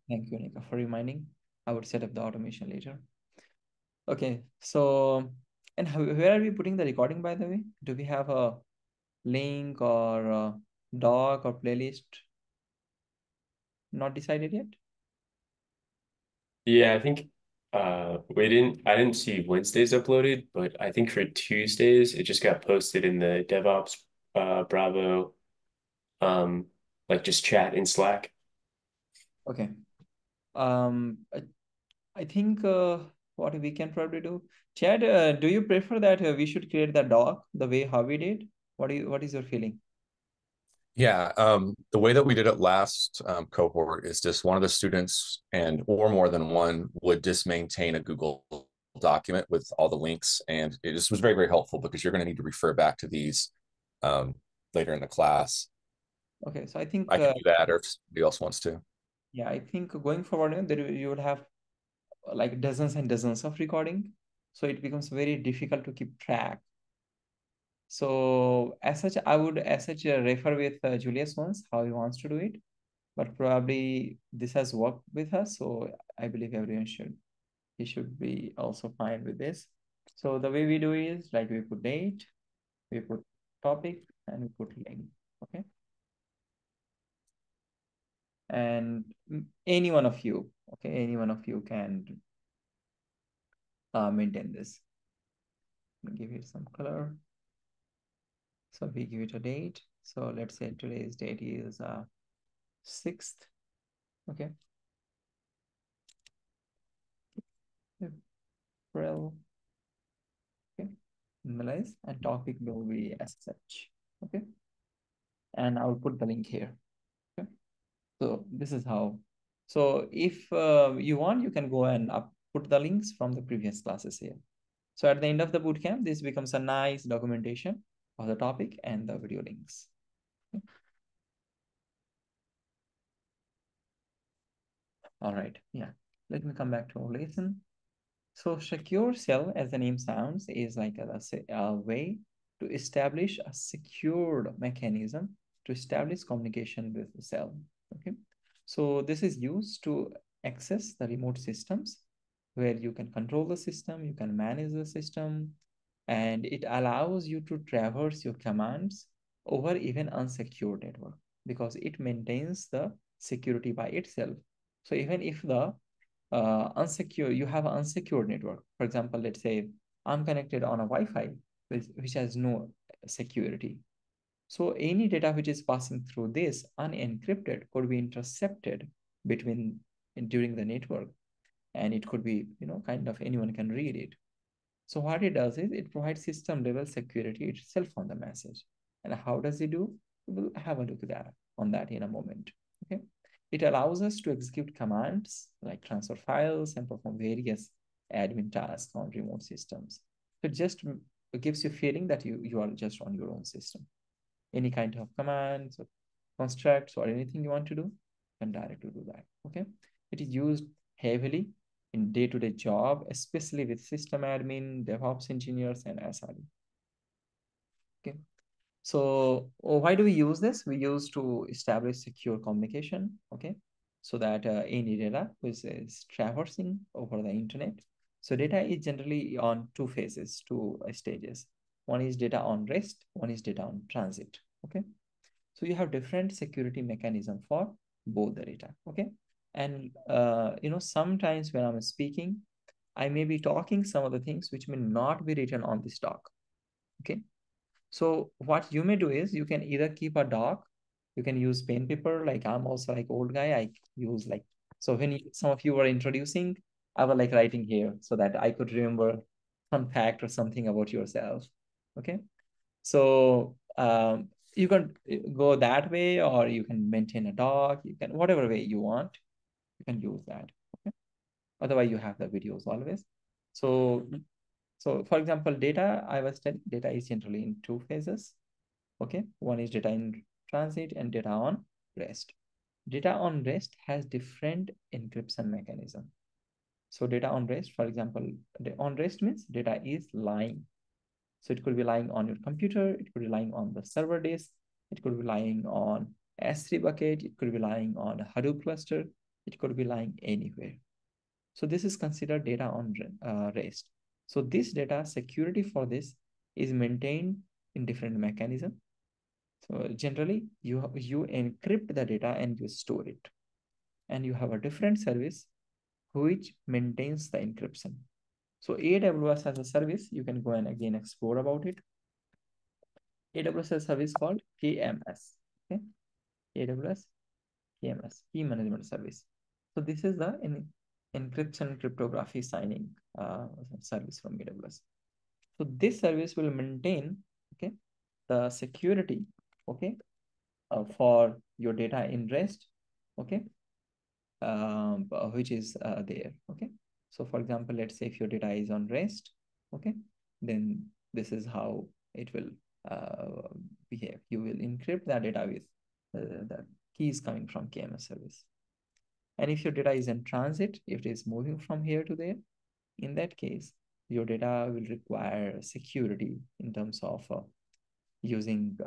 Thank you, Nika, for reminding. I would set up the automation later. Okay, so, and where are we putting the recording, by the way? Do we have a link or a doc or playlist? Not decided yet? Yeah, I think I didn't see Wednesdays uploaded, but I think for Tuesdays it just got posted in the DevOps Bravo like just chat in Slack. Okay. I think what we can probably do. Chad, do you prefer that we should create the doc the way how we did? What is your feeling? Yeah, the way that we did it last cohort is just one of the students and or more than one would just maintain a Google document with all the links, and it just was very, very helpful because you're going to need to refer back to these um, later in the class. Okay, so I think I can do that, or if somebody else wants to. yeah, I think going forward, you would have like dozens and dozens of recording, so it becomes very difficult to keep track. So as such, I would as such refer with Julius once how he wants to do it, but probably this has worked with us, so I believe everyone should he should be also fine with this. So the way we do is like we put date, we put topic, and we put link. Okay, and any one of you, okay, any one of you can maintain this. Give it some color. So we give it a date. So let's say today's date is 6th. Okay. April. Okay. Normalize and topic will be as such. Okay. And I'll put the link here. Okay. So this is how. So if you want, you can go and put the links from the previous classes here. So at the end of the bootcamp, this becomes a nice documentation of the topic and the video links. Okay. All right. Yeah. Let me come back to our lesson. So secure cell, as the name sounds, is like a way to establish a secured mechanism to establish communication with the cell. Okay. So this is used to access the remote systems where you can control the system, you can manage the system, and it allows you to traverse your commands over even unsecured network because it maintains the security by itself. So even if the unsecure, you have an unsecured network. For example, let's say I'm connected on a Wi-Fi which has no security. So any data which is passing through this unencrypted could be intercepted between during the network, and it could be kind of anyone can read it. So what it does is it provides system level security itself on the message. And how does it do? We'll have a look at that on that in a moment. Okay. It allows us to execute commands like transfer files and perform various admin tasks on remote systems. So it just gives you a feeling that you are just on your own system. Any kind of commands or constructs or anything you want to do, you can directly do that. Okay. It is used heavily in day-to-day job, especially with system admin, DevOps engineers, and SRE. Okay. So why do we use this? We use to establish secure communication, okay? So that any data which is traversing over the internet. So data is generally on two phases, two stages. One is data on rest, one is data on transit, okay? So you have different security mechanism for both the data, okay? And sometimes when I'm speaking, I may be talking some of the things which may not be written on this doc, okay? So what you may do is you can either keep a doc, you can use pen paper. Like I'm also like old guy, I use like, so when some of you were introducing, I was like writing here so that I could remember some fact or something about yourself, okay? So you can go that way, or you can maintain a doc. You can whatever way you want, you can use that. Okay. Otherwise, you have the videos always. So for example, data I was telling, data is generally in two phases. Okay, one is data in transit and data on rest. Data on rest has different encryption mechanism. So data on rest, for example, on rest means data is lying. So it could be lying on your computer, it could be lying on the server disk, it could be lying on S3 bucket, it could be lying on a Hadoop cluster. It could be lying anywhere. So this is considered data on rest. So this data security for this is maintained in different mechanism. So generally you encrypt the data and you store it. And you have a different service which maintains the encryption. So AWS has a service, you can go and again explore about it. AWS has a service called KMS. Okay, AWS KMS, Key Management Service. So this is the encryption cryptography signing service from AWS. So this service will maintain, okay, the security, okay, for your data in rest, okay, which is there, okay. So for example, let's say if your data is on rest, okay, then this is how it will behave. You will encrypt that data with the keys coming from KMS service. And if your data is in transit, if it is moving from here to there, in that case, your data will require security in terms of using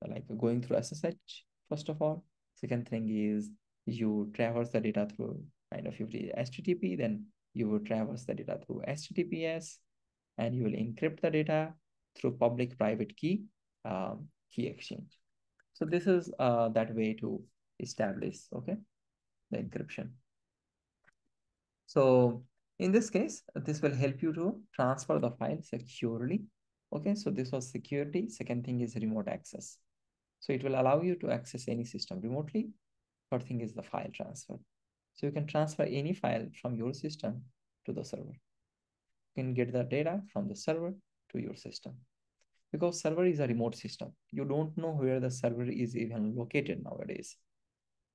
like going through SSH, first of all. Second thing is you traverse the data through kind of, if it is HTTP, then you will traverse the data through HTTPS, and you will encrypt the data through public private key exchange. So this is that way to establish, okay, the encryption. So in this case, this will help you to transfer the file securely. Okay, so this was security. Second thing is remote access. So it will allow you to access any system remotely. Third thing is the file transfer. So you can transfer any file from your system to the server. You can get the data from the server to your system. Because server is a remote system. You don't know where the server is even located nowadays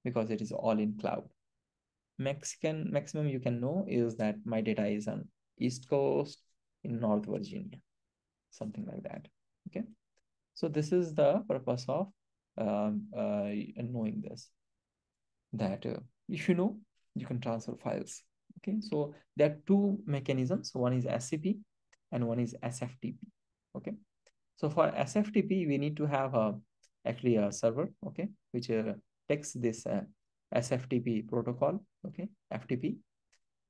because it is all in cloud. Maximum you can know is that my data is on East Coast in North Virginia, something like that. Okay, so this is the purpose of knowing this, that if you know, you can transfer files. Okay, so there are two mechanisms. One is SCP and one is SFTP. Okay, so for SFTP, we need to have actually a server, okay, which takes this SFTP protocol, okay, FTP.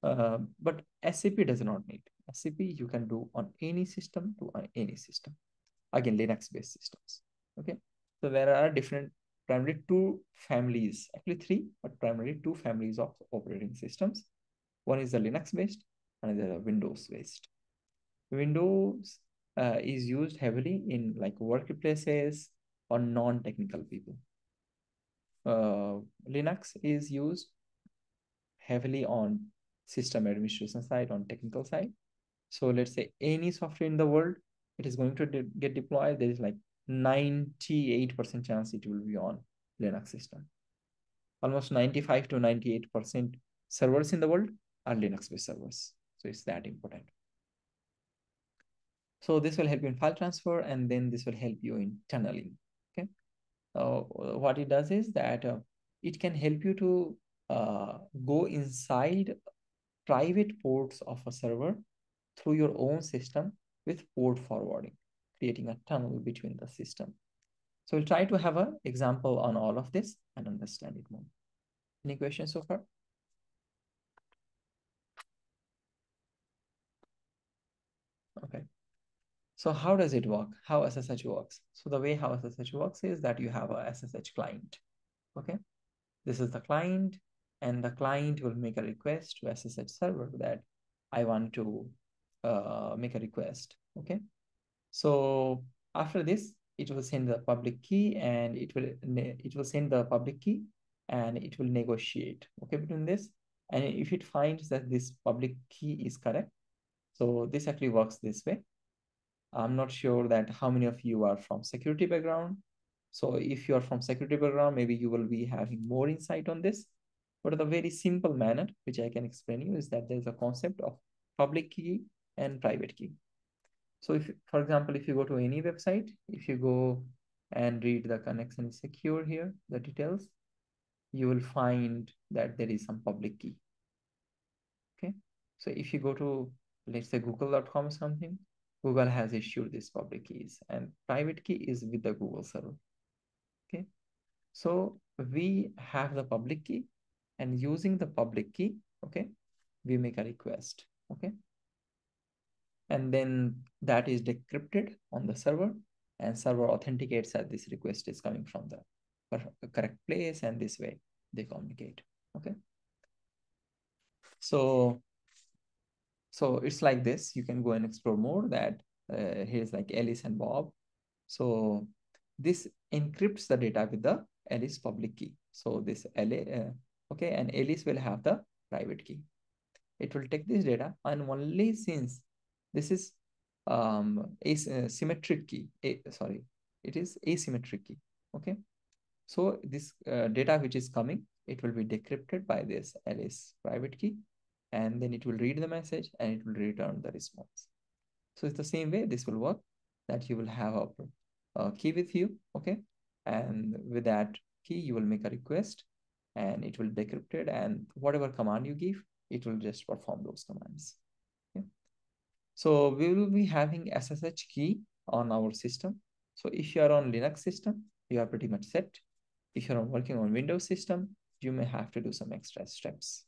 But SCP does not need. SCP you can do on any system to any system. Again, Linux-based systems. Okay, so there are different, primarily two families, actually three, but primarily two families of operating systems. One is the Linux-based, another the Windows-based. Windows is used heavily in like workplaces or non-technical people. Linux is used heavily on system administration side, on technical side. So let's say any software in the world, it is going to get deployed. There is like 98% chance it will be on Linux system. Almost 95 to 98% servers in the world are Linux-based servers. So it's that important. So this will help you in file transfer, and then this will help you in tunneling. Okay. What it does is that it can help you to go inside private ports of a server through your own system with port forwarding, creating a tunnel between the system. So we'll try to have an example on all of this and understand it more. Any questions so far? Okay. So how does it work? How SSH works? So the way how SSH works is that you have a SSH client. Okay. This is the client, and the client will make a request to SSH server that I want to make a request. Okay. So after this, it will send the public key, and it will send the public key, and it will negotiate, okay, between this. And if it finds that this public key is correct, so this actually works this way. I'm not sure that how many of you are from security background. So if you are from security background, maybe you will be having more insight on this. But the very simple manner, which I can explain you, is that there's a concept of public key and private key. So if, for example, if you go to any website, if you go and read the connection is secure here, the details, you will find that there is some public key. Okay. So if you go to, let's say, google.com or something, Google has issued these public keys, and private key is with the Google server. Okay. So we have the public key, And using the public key, okay, we make a request, okay? And then that is decrypted on the server, and server authenticates that this request is coming from the correct place, and this way they communicate, okay? So it's like this. You can go and explore more that here's like Alice and Bob. So this encrypts the data with the Alice public key. So this okay, and Alice will have the private key. It will take this data, and only since this is symmetric key, sorry, it is asymmetric key, okay? So this data which is coming, it will be decrypted by this Alice private key, and then it will read the message and it will return the response. So it's the same way this will work, that you will have a key with you, okay? And with that key, you will make a request and it will decrypt it, and whatever command you give, it will just perform those commands. Okay? So we will be having SSH key on our system. So if you are on Linux system, you are pretty much set. If you're working on Windows system, you may have to do some extra steps.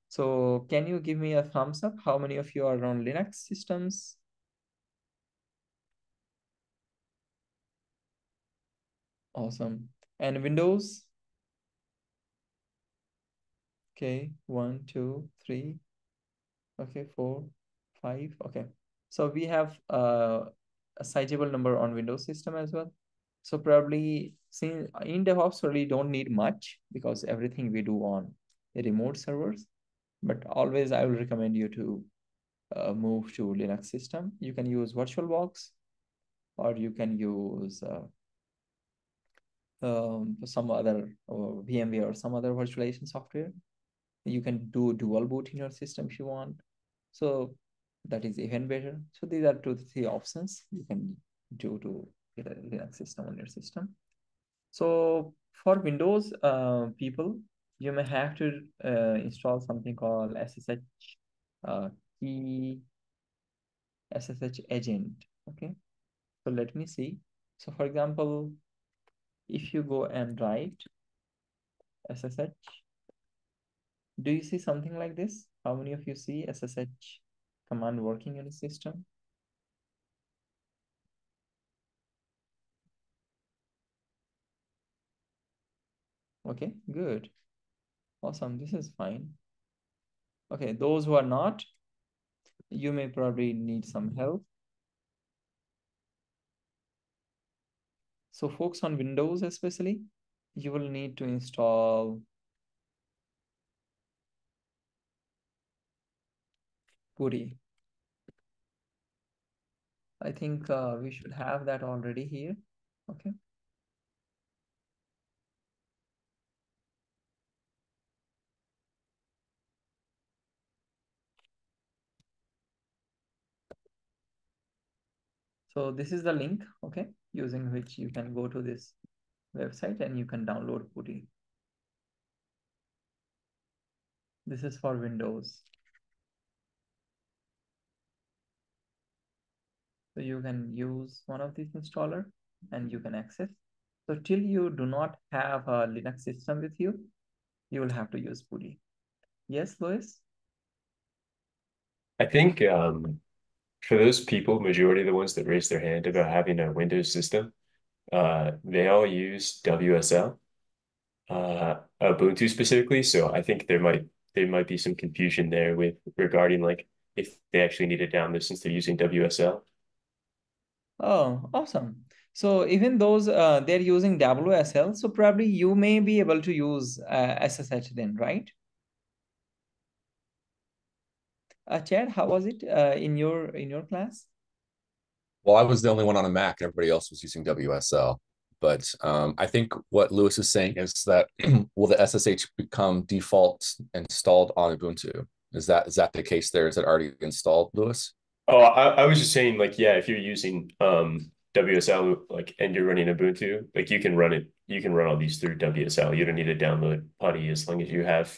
So can you give me a thumbs up? How many of you are on Linux systems? Awesome. And Windows? Okay, 1, 2, 3. Okay, 4, 5. Okay. So we have a sizable number on Windows system as well. So probably since in DevOps really don't need much because everything we do on the remote servers. But always I will recommend you to move to Linux system. You can use VirtualBox, or you can use some other VMware or some other virtualization software. You can do dual boot in your system if you want. So that is even better. So these are 2 to 3 options you can do to get a Linux system on your system. So for Windows people, you may have to install something called SSH key SSH agent. Okay. So let me see. So for example, if you go and write SSH, do you see something like this? How many of you see SSH command working in the system? Okay, good. Awesome. This is fine. Okay, those who are not, you may probably need some help. So folks on Windows especially, you will need to install PuTTY. I think we should have that already here. Okay. So this is the link, okay, using which you can go to this website and you can download PuTTY. This is for Windows. So you can use one of these installer and you can access. So till you do not have a Linux system with you, you will have to use PuTTY. Yes, Louis? I think for those people, majority of the ones that raise their hand about having a Windows system, they all use WSL, Ubuntu specifically. So I think there might be some confusion there with regarding like if they actually need it down there since they're using WSL. Oh, awesome. So even those they're using WSL, so probably you may be able to use SSH then, right? Chad, how was it in your class? Well, I was the only one on a Mac, and everybody else was using WSL. But I think what Lewis is saying is that will the SSH become default installed on Ubuntu? Is that the case there? Is it already installed, Lewis? Oh, I was just saying like, yeah, if you're using WSL like and you're running Ubuntu, like you can run all these through WSL. You don't need to download PuTTY as long as you have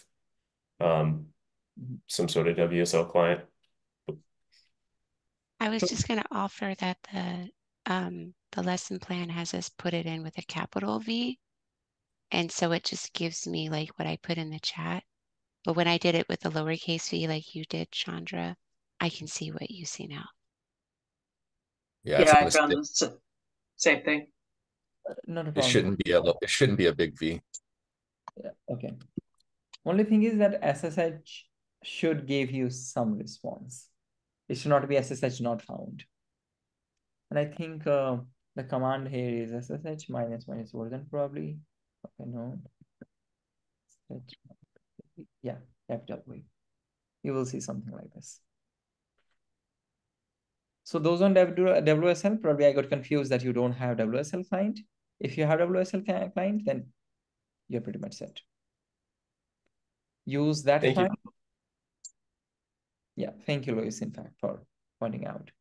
um some sort of WSL client. I was just going to offer that the lesson plan has us put it in with a capital V, And so it just gives me like what I put in the chat. But when I did it with the lowercase v like you did, Chandra, I can see what you see now. Yeah, Yeah, I it's a found mistake. the same thing. Not a It problem. shouldn't be a big V. Yeah, okay. Only thing is that SSH should give you some response. It should not be SSH not found. And I think the command here is SSH minus version probably. Okay, no. Yeah, capital V. You will see something like this. So those on WSL, probably I got confused that you don't have WSL client. If you have WSL client, then you're pretty much set. Use that Thank you. client. Yeah, thank you, Lois, in fact, for pointing out.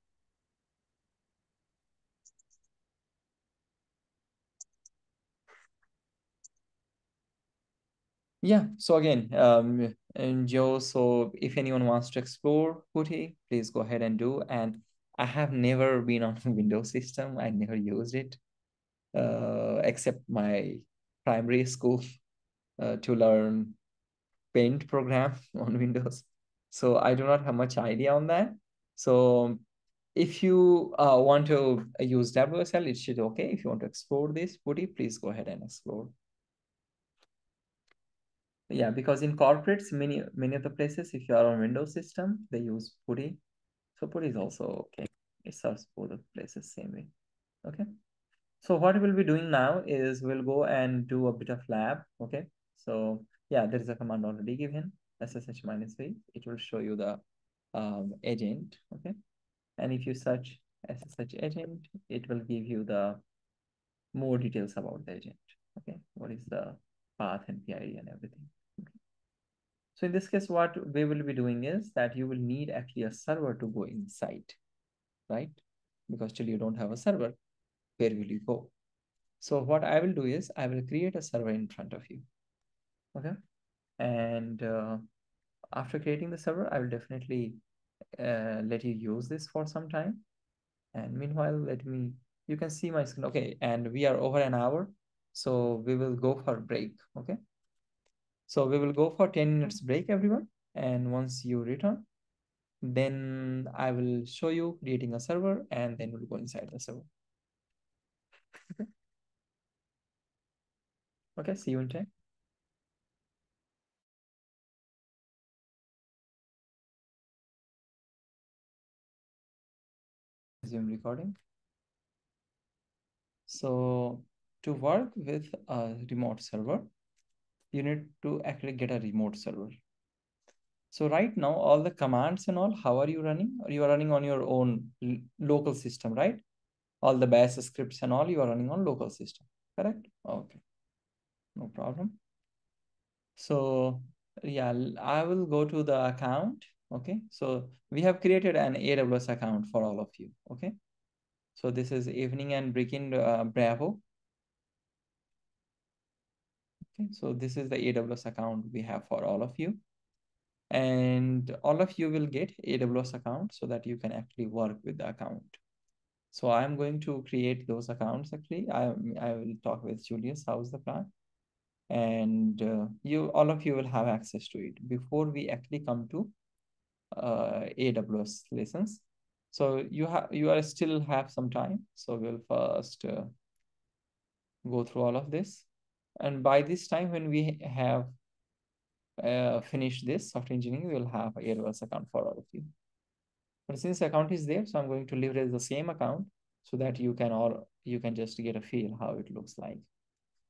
Yeah, so again, and Joe, so if anyone wants to explore PuTTY, please go ahead and do. And I have never been on a Windows system. I never used it, except my primary school to learn Paint program on Windows. So I do not have much idea on that. So if you want to use WSL, it should okay. If you want to explore this PuTTY, please go ahead and explore. Yeah, because in corporates, many of the places, if you are on Windows system, they use PuTTY. So PuTTY is also okay. It serves both the places same way. Okay. So what we'll be doing now is we'll go and do a bit of lab. Okay. So yeah, there is a command already given, SSH-v. It will show you the agent. Okay. And if you search SSH agent, it will give you the more details about the agent. Okay. What is the path and PID and everything. Okay. So in this case, what we will be doing is that you will need actually a server to go inside, right? Because till you don't have a server, where will you go? So what I will do is I will create a server in front of you. Okay. And after creating the server, I will definitely let you use this for some time. And meanwhile, you can see my screen. Okay. And we are over an hour. So we will go for break. Okay. So we will go for 10 minutes break, everyone. And once you return, then I will show you creating a server and then we'll go inside the server. Okay. Okay. See you in 10. Resume recording. So to work with a remote server, you need to actually get a remote server. So right now, all the commands and all, how are you running? You are running on your own local system, right? All the bash scripts and all, you are running on local system, correct? Okay, no problem. So yeah, I will go to the account. Okay, so we have created an AWS account for all of you. Okay, so this is Evening and Breaking Bravo. Okay, so this is the AWS account we have for all of you. And all of you will get AWS account so that you can actually work with the account. So I'm going to create those accounts actually. I will talk with Julius, how's the plan? And all of you will have access to it before we actually come to AWS lessons. So you still have some time. So we'll first go through all of this. And by this time, when we have finished this software engineering, we will have an AWS account for all of you. But since account is there, so I'm going to leverage the same account so that you can just get a feel how it looks like.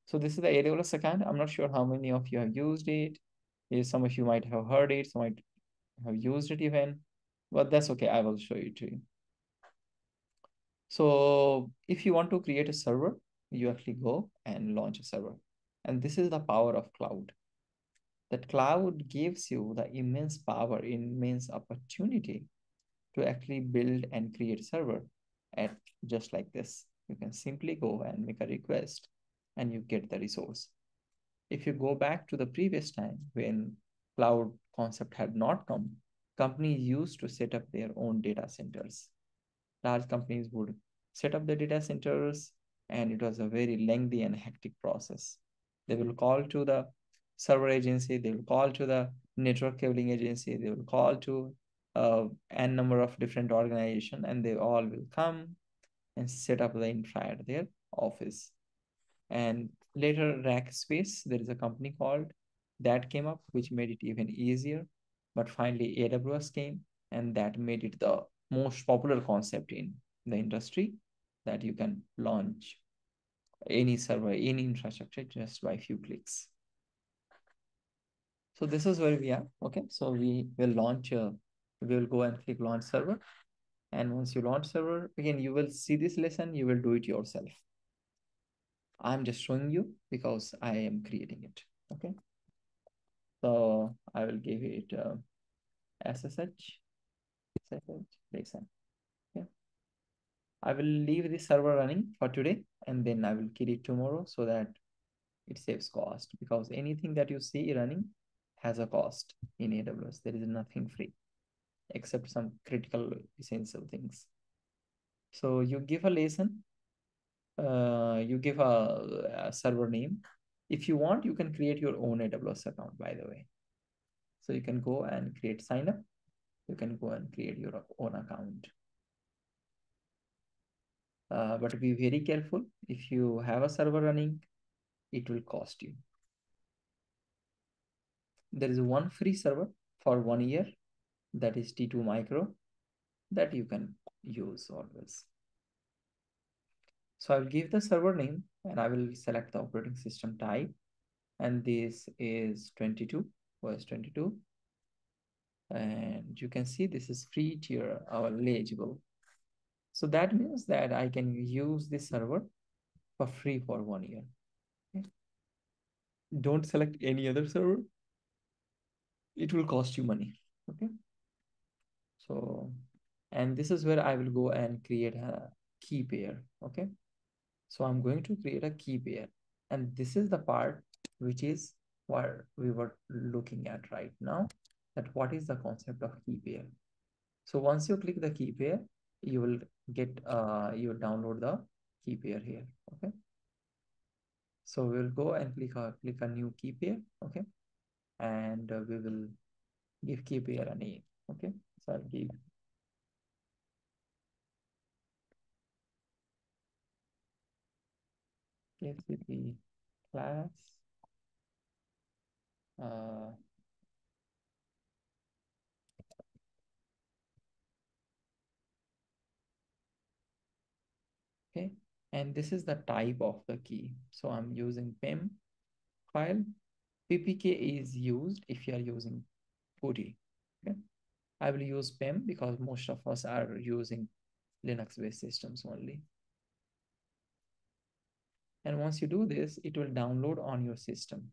So this is the AWS account. I'm not sure how many of you have used it. Some of you might have heard it, some might have used it even, but that's okay. I will show you to you. So if you want to create a server, you actually go and launch a server. And this is the power of cloud. That cloud gives you the immense power, immense opportunity to actually build and create a server at just like this. You can simply go and make a request and you get the resource. If you go back to the previous time when cloud concept had not come, companies used to set up their own data centers. Large companies would set up the data centers and it was a very lengthy and hectic process. They will call to the server agency, they will call to the network cabling agency, they will call to n number of different organizations, and they all will come and set up the infra at their office. And later, Rackspace, there is a company called that came up, which made it even easier. But finally, AWS came, and that made it the most popular concept in the industry, that you can launch any server, any infrastructure just by a few clicks. So this is where we are. Okay, so we will launch, we will go and click launch server. And once you launch server, again, you will see this lesson, you will do it yourself. I'm just showing you because I am creating it. Okay. So I will give it SSH lesson. Okay. I will leave this server running for today, and then I will kill it tomorrow so that it saves cost, because anything that you see running has a cost in AWS. There is nothing free except some critical essential things. So you give a lesson, you give a server name. If you want, you can create your own AWS account, by the way. So you can go and create sign up. You can go and create your own account. But be very careful. If you have a server running, it will cost you. There is one free server for 1 year, that is T2 Micro, that you can use always. So I'll give the server name, and I will select the operating system type. And this is 22, OS 22. And you can see this is free tier or eligible. So that means that I can use this server for free for 1 year. Okay. Don't select any other server. It will cost you money. Okay. So, and this is where I will go and create a key pair. Okay. So I'm going to create a key pair. And this is the part which is what we were looking at right now, that what is the concept of key pair. So once you click the key pair, you will get, you will download the key pair here. Okay. So we'll go and click a new key pair. Okay. And we will give key pair a name. Okay. So I'll give KCP class. Okay. And this is the type of the key. So I'm using PEM file. PPK is used if you are using PuTTY. Okay. I will use PEM because most of us are using Linux-based systems only. And once you do this, it will download on your system.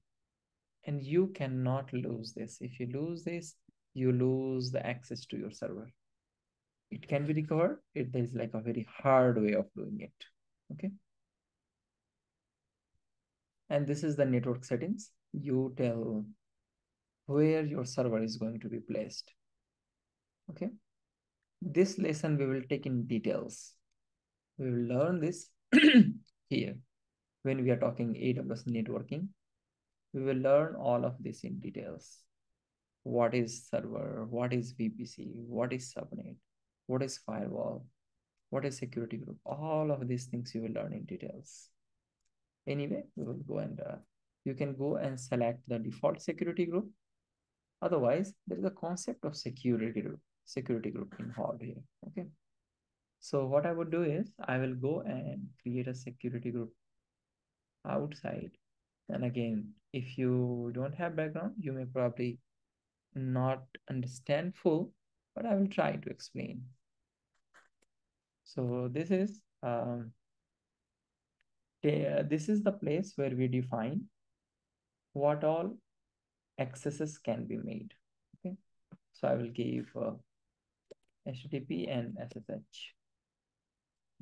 And you cannot lose this. If you lose this, you lose the access to your server. It can be recovered. There is like a very hard way of doing it. Okay. And this is the network settings. You tell where your server is going to be placed. Okay. This lesson we will take in details. We will learn this here when we are talking AWS networking. We will learn all of this in details. What is server? What is VPC? What is subnet? What is firewall? What is security group? All of these things you will learn in details. Anyway, we will go and you can go and select the default security group. Otherwise, there is a concept of security group involved here. Okay. So what I would do is I will go and create a security group outside. And again, if you don't have background, you may probably not understand full, but I will try to explain. So this is the place where we define what all accesses can be made. Okay, so I will give HTTP and SSH.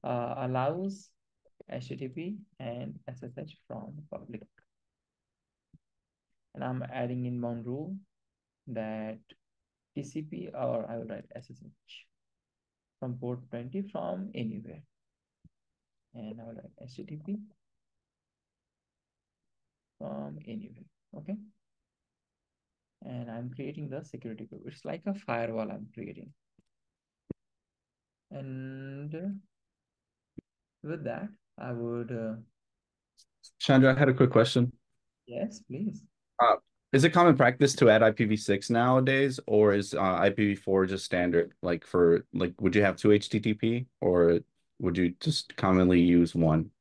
Allows HTTP and SSH from public. And I'm adding inbound rule that TCP, or I will write SSH from port 20 from anywhere. And I will write HTTP from anywhere. Okay. And I'm creating the security group. It's like a firewall I'm creating. And with that, I would, Chandra, I had a quick question. yes, please. Is it common practice to add IPv6 nowadays, or is IPv4 just standard? Like would you have two HTTP, or would you just commonly use one?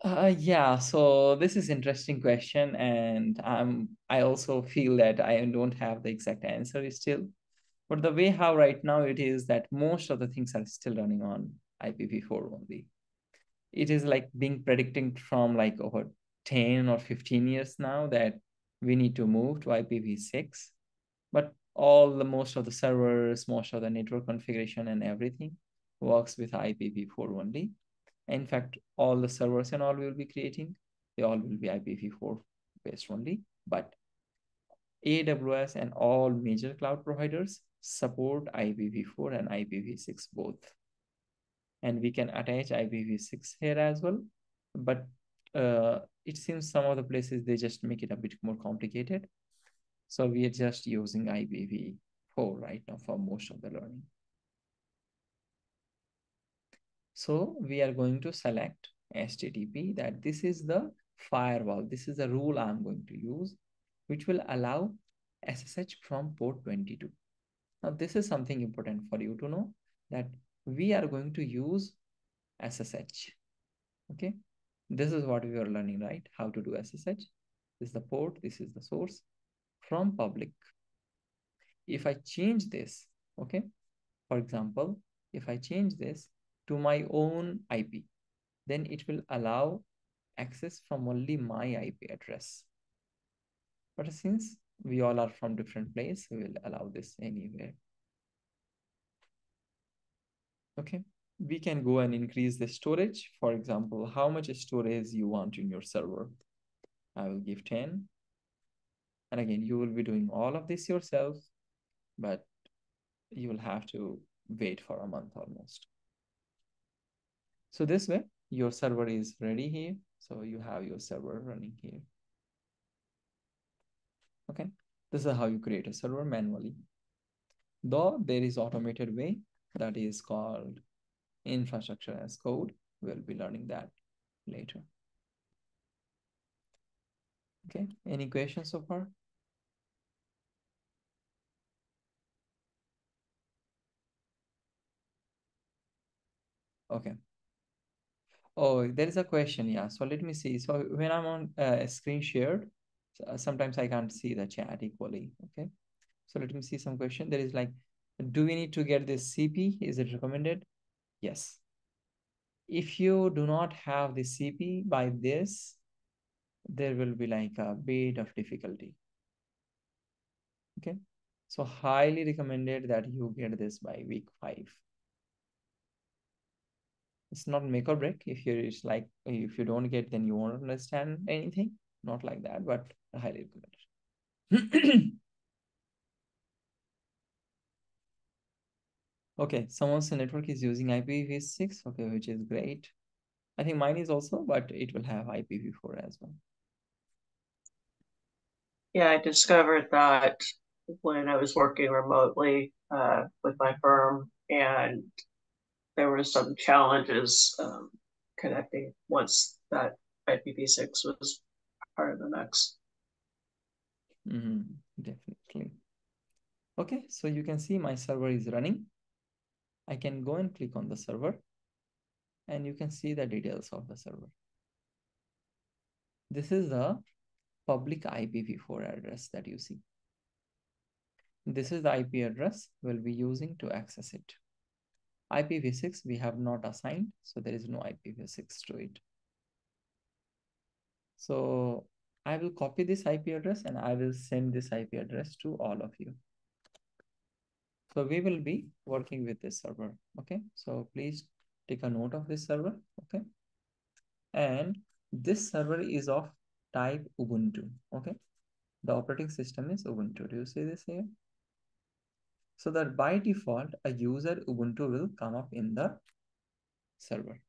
Yeah, so this is interesting question, and I also feel that I don't have the exact answer still. But the way how right now it is that most of the things are still running on IPv4 only. It is like being predicting from like over 10 or 15 years now that we need to move to IPv6. But most of the servers, most of the network configuration and everything works with IPv4 only. In fact, all the servers and all we will be creating, they all will be IPv4 based only. But AWS and all major cloud providers support IPv4 and IPv6 both. And we can attach IPv6 here as well. But it seems some of the places, they just make it a bit more complicated. So we are just using IPv4 right now for most of the learning. So we are going to select HTTP, that this is the firewall. This is the rule I'm going to use, which will allow SSH from port 22. Now, this is something important for you to know, that we are going to use SSH. Okay. This is what we are learning, right? How to do SSH. This is the port. This is the source from public. If I change this, okay, for example, if I change this to my own IP, then it will allow access from only my IP address. But since we all are from different place, we will allow this anywhere. Okay, we can go and increase the storage. For example, how much storage you want in your server? I will give 10. And again, you will be doing all of this yourself, but you will have to wait for a month almost. So this way, your server is ready here. So you have your server running here. Okay, this is how you create a server manually. Though there is automated way that is called infrastructure as code. We'll be learning that later. Okay, any questions so far? Okay. Oh, there is a question. Yeah. So let me see. So when I'm on screen shared, sometimes I can't see the chat equally. Okay. So let me see some question. There is like, do we need to get this CP? Is it recommended? Yes. If you do not have the CP by this, there will be like a bit of difficulty. Okay. So highly recommended that you get this by week 5. It's not make or break. It's like, if you don't get, then you won't understand anything. Not like that, but highly recommended. Okay, someone's network is using IPv6, okay, which is great. I think mine is also, but it will have IPv4 as well. Yeah, I discovered that when I was working remotely with my firm, and there were some challenges connecting once that IPv6 was part of the mix. Definitely. Okay, so you can see my server is running. I can go and click on the server, and you can see the details of the server. This is the public IPv4 address that you see. This is the IP address we'll be using to access it. IPv6 we have not assigned, so there is no IPv6 to it. So I will copy this IP address and I will send this IP address to all of you. So we will be working with this server. Okay, so please take a note of this server. Okay, and this server is of type Ubuntu. Okay, the operating system is Ubuntu. Do you see this here? So that by default, a user Ubuntu will come up in the server.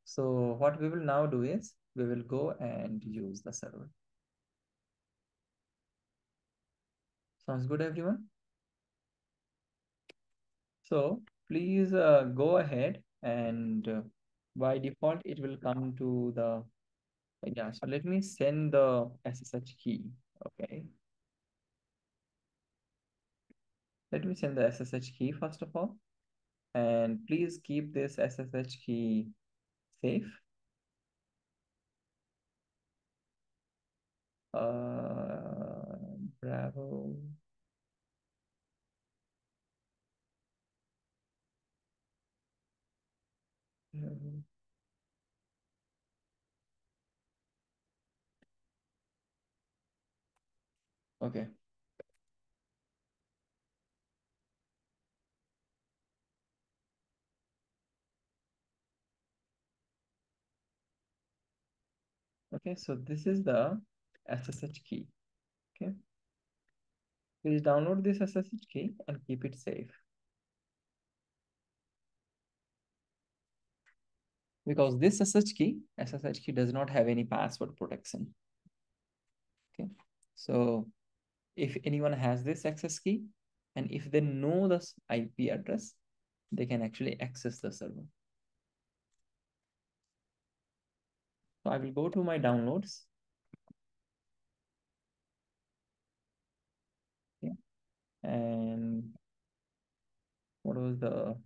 So what we will now do is we will go and use the server. Sounds good, everyone? So please go ahead and by default, it will come to the, yeah, so let me send the SSH key, okay? Let me send the SSH key first of all, and please keep this SSH key safe. Bravo. Okay. Okay, so this is the SSH key. Okay. Please download this SSH key and keep it safe. Because this SSH key does not have any password protection. Okay. So if anyone has this access key, and if they know this IP address, they can actually access the server. So I will go to my downloads. Okay. And what was the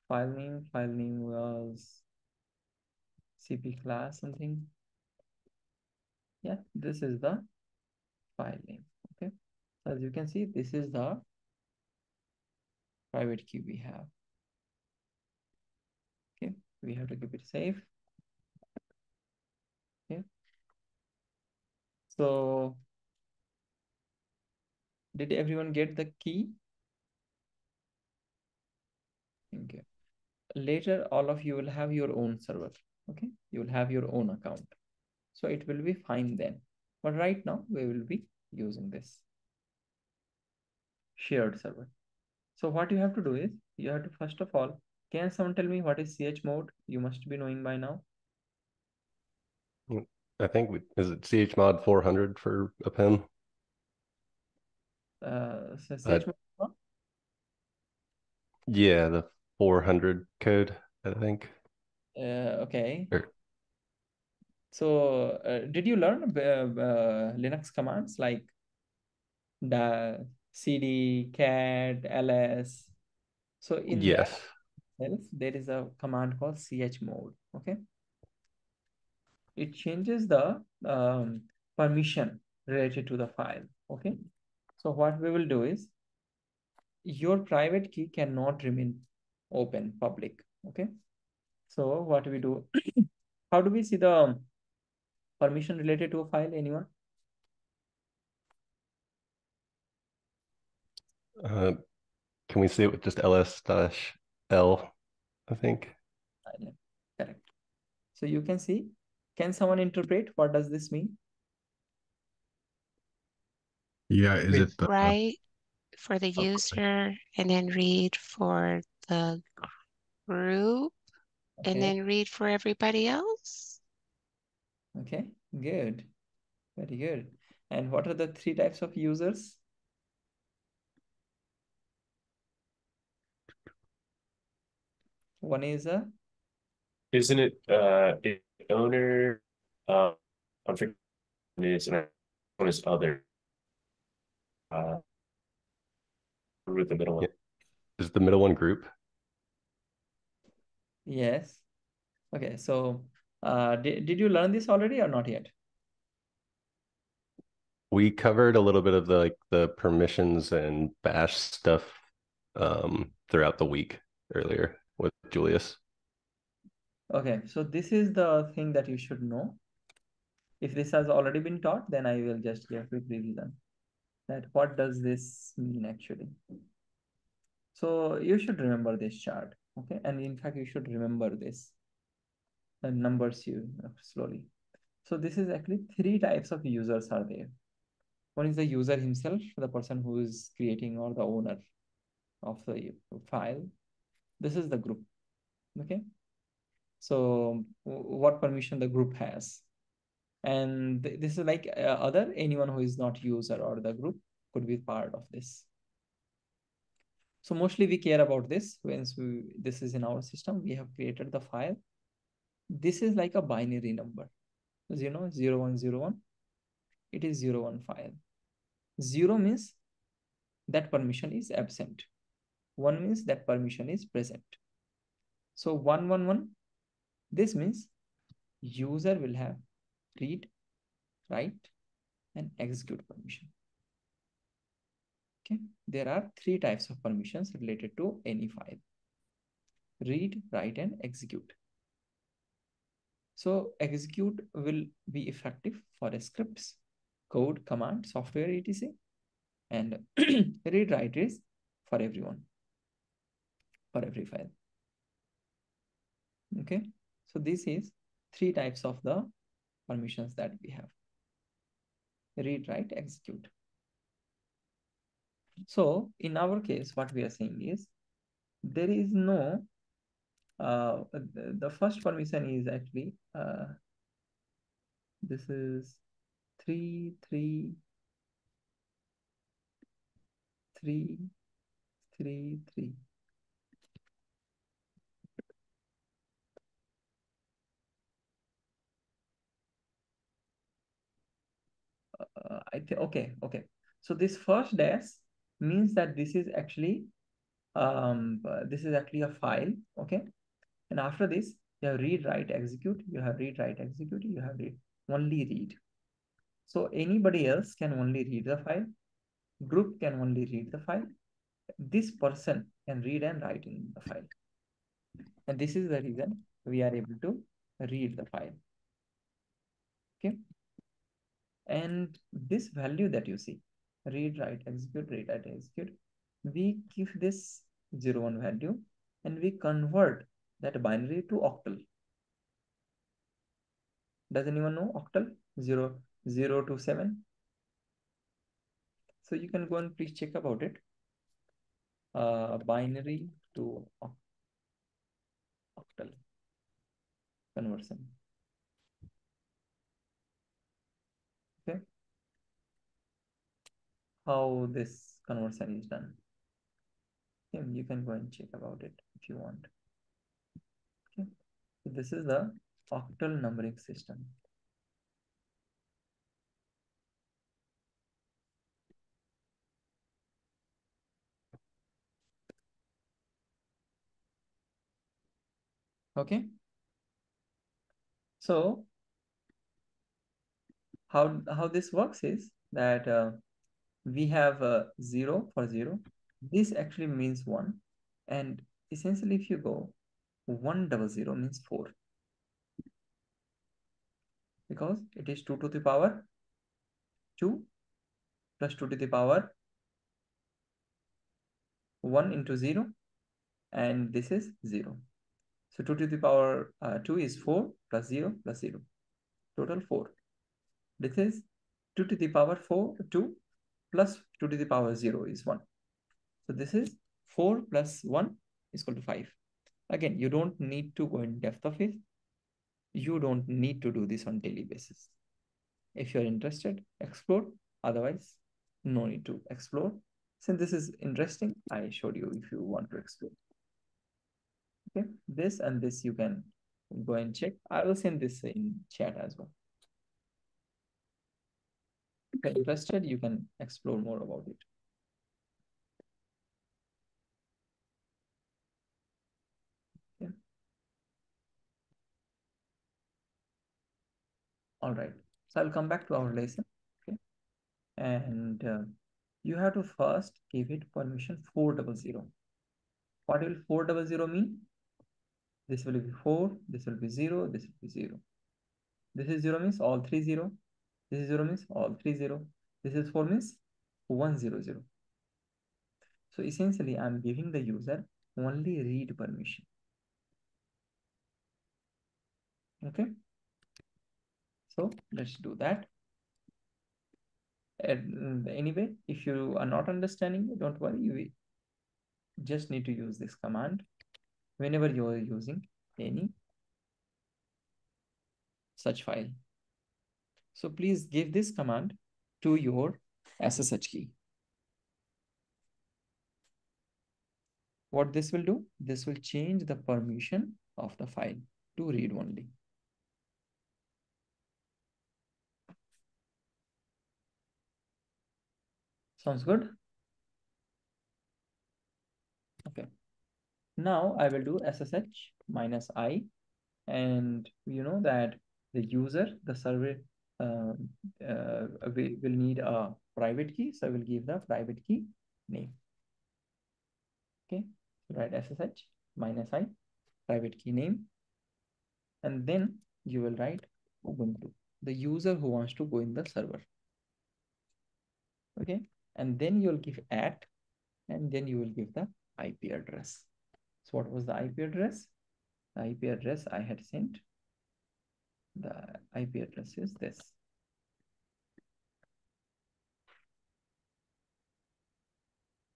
file name? File name was CP class something. Yeah, this is the file name. Okay. So as you can see, this is the private key we have. Okay. We have to keep it safe. Okay. So did everyone get the key? Okay. Later, all of you will have your own server. Okay. You will have your own account. So it will be fine then. But right now we will be using this shared server. So what you have to do is you have to, first of all, can someone tell me what is chmod? You must be knowing by now. I think is it chmod 400 for append? So chmod. Yeah, the 400 code, I think. Okay. Or, So did you learn Linux commands like the cd, cat, ls? So in that yes. itself, there is a command called chmod. Okay. It changes the permission related to the file. Okay. So what we will do is your private key cannot remain open, public. Okay. So what we do, how do we see the permission related to a file? Anyone? Can we see it with just ls-l, I think? Correct. So you can see, can someone interpret what does this mean? Yeah, is it the Write for the oh, user and then read for the group and Okay. then read for everybody else? Okay, good. Very good. And what are the three types of users? One is a Isn't it owner? I'm forgetting what it is, and one is other. With the middle one. Yeah. Is the middle one group? yes. Okay, so did you learn this already or not yet? We covered a little bit of the permissions and bash stuff throughout the week earlier with Julius. Okay, so this is the thing that you should know. If this has already been taught, then I will just give a quick revision. That what does this mean actually? So you should remember this chart, okay? And in fact, you should remember this. The numbers you slowly. So this is actually three types of users are there. One is the user himself, the person who is creating or the owner of the file. This is the group, okay? So what permission the group has. And this is like anyone who is not user or the group could be part of this. So mostly we care about this. Once this is in our system, we have created the file. This is like a binary number. As you know, 0101, it is 01 file. 0 means that permission is absent. 1 means that permission is present. So 111, this means user will have read, write, and execute permission. Okay, there are 3 types of permissions related to any file: read, write, and execute. So execute will be effective for scripts, code, command, software, etc. And read, write is for everyone, for every file. Okay, so this is 3 types of the permissions that we have: read, write, execute. So in our case, what we are saying is there is no the first permission is actually this is 3 3 3 3 3. I think okay. So this first dash means that this is actually a file, okay? And after this, you have read, write, execute. You have read, write, execute. You have read, only read. So anybody else can only read the file. Group can only read the file. This person can read and write in the file. And this is the reason we are able to read the file. Okay. And this value that you see, read, write, execute, read, write, execute, we give this 01 value and we convert that binary to octal. Does anyone know octal? 0 to 7. So you can go and please check about it. Binary to octal conversion. Okay. How this conversion is done. Okay, you can go and check about it if you want. Okay. So this is the octal numbering system. Okay. So how this works is that we have 0 for 0. This actually means 1. And essentially, if you go 100 means 4. Because it is 2 to the power 2 plus 2 to the power 1 into 0. And this is 0. So 2 to the power 2 is 4 plus 0 plus 0. Total 4. This is 2 to the power 2 plus 2 to the power 0 is 1. So this is 4 plus 1 is equal to 5. Again, you don't need to go in depth of it. You don't need to do this on daily basis. If you're interested, explore. Otherwise, no need to explore. Since this is interesting, I showed you if you want to explore. Okay, this and this you can go and check. I will send this in chat as well. If you're interested, you can explore more about it. Okay. All right. So I'll come back to our lesson. Okay. And you have to first give it permission 400. What will 400 mean? This will be 4, this will be 0, this will be 0. This is 0 means all 3 0. This is 0 means all 3 0. This is 4 means 100. So essentially, I'm giving the user only read permission. Okay. So let's do that. And anyway, if you are not understanding, don't worry. You just need to use this command whenever you are using any such file. So please give this command to your SSH key. What this will do? This will change the permission of the file to read only. Sounds good? Okay. Now I will do SSH -i, and you know that the user, the server will need a private key. So I will give the private key name. Okay. So write SSH -i, private key name. And then you will write Ubuntu, the user who wants to go in the server. Okay. And then you'll give @ and then you will give the IP address. So what was the IP address? The IP address I had sent. The IP address is this.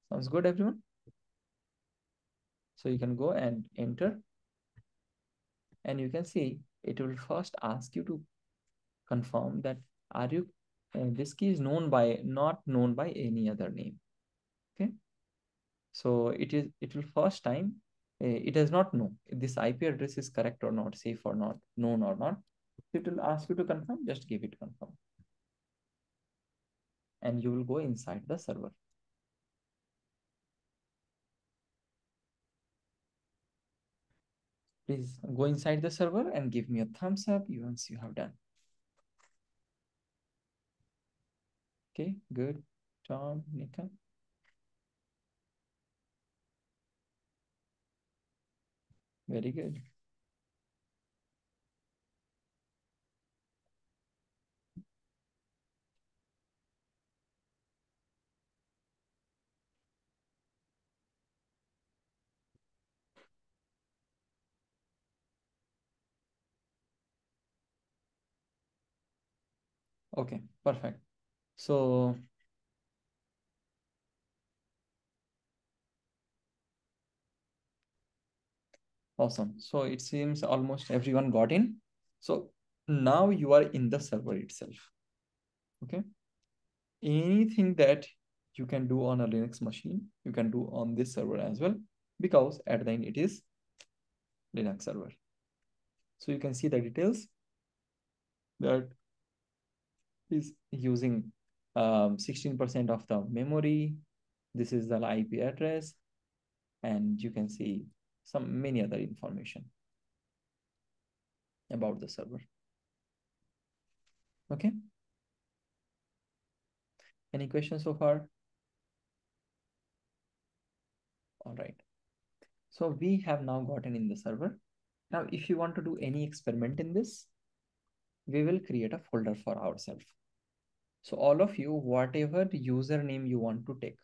Sounds good, everyone? So you can go and enter. And you can see it will first ask you to confirm that are you, this key is not known by any other name. Okay. So it will first time, it does not know if this IP address is correct or not, safe or not, known or not. It will ask you to confirm, just give it confirm. And you will go inside the server. Please go inside the server and give me a thumbs up once you have done. Okay, good. Tom, Nika. Very good. Okay, perfect. So awesome. So it seems almost everyone got in. So now you are in the server itself. Okay. Anything that you can do on a Linux machine, you can do on this server as well, because at the end it is Linux server. So you can see the details that is using 16% of the memory. This is the IP address, and you can see many other information about the server. Okay. Any questions so far? All right. So we have now gotten in the server. Now, if you want to do any experiment in this, we will create a folder for ourselves. So all of you, whatever username you want to take,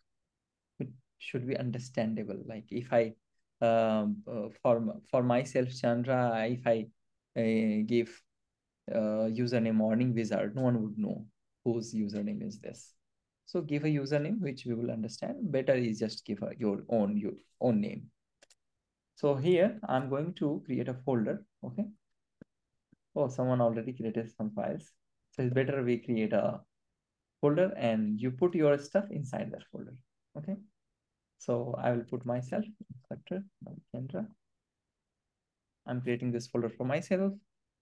it should be understandable. Like if I, for myself, Chandra, if I give username morning wizard, no one would know whose username is this. So give a username which we will understand. Better is just give your own name. So here I'm going to create a folder. Okay. Oh, someone already created some files. So it's better we create a folder and you put your stuff inside that folder. Okay. So I will put myself, instructor, Kendra. I'm creating this folder for myself.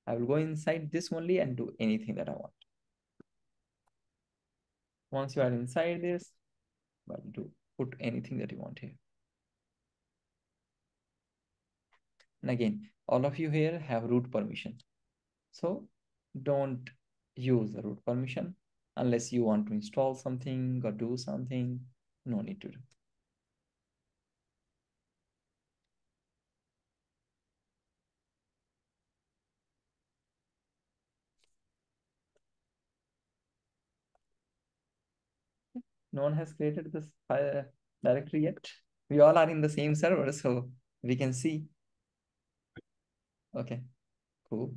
I will go inside this only and do anything that I want. Once you are inside this, well, put anything that you want here. And again, all of you here have root permission. So don't use the root permission unless you want to install something or do something. No need to do. No one has created this directory yet. We all are in the same server, so we can see. Okay, cool.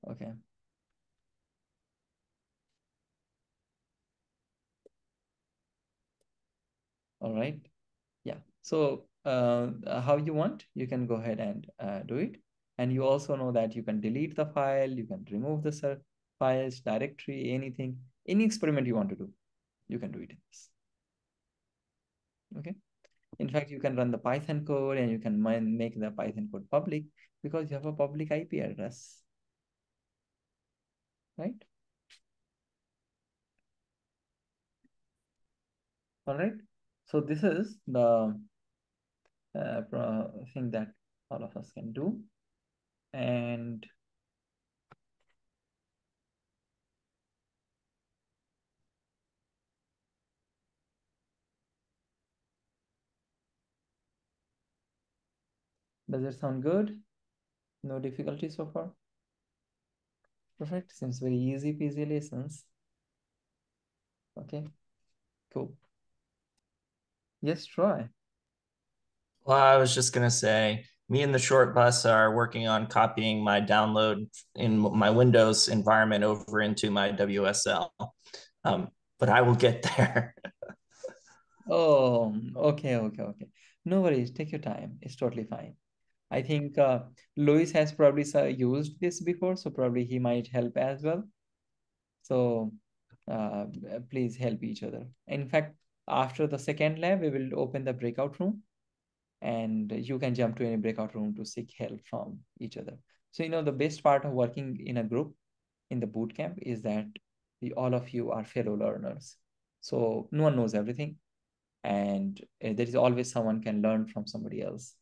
Okay. All right. Yeah. So how you want, you can go ahead and do it. And you also know that you can delete the file, you can remove the files, directory, anything, any experiment you want to do, you can do it in this. Okay. In fact, you can run the Python code and you can make the Python code public because you have a public IP address, right? All right. So this is the thing that all of us can do. And does it sound good? No difficulty so far? Perfect. Seems very easy peasy lessons. Okay, cool. Yes, Troy. Well, I was just going to say, me and the short bus are working on copying my download in my Windows environment over into my WSL. But I will get there. Oh, okay. No worries. Take your time. It's totally fine. I think Louis has probably used this before, so probably he might help as well. So please help each other. In fact, after the second lab, we will open the breakout room and you can jump to any breakout room to seek help from each other. So, you know, the best part of working in a group in the boot camp is that all of you are fellow learners. So no one knows everything. And there is always someone can learn from somebody else.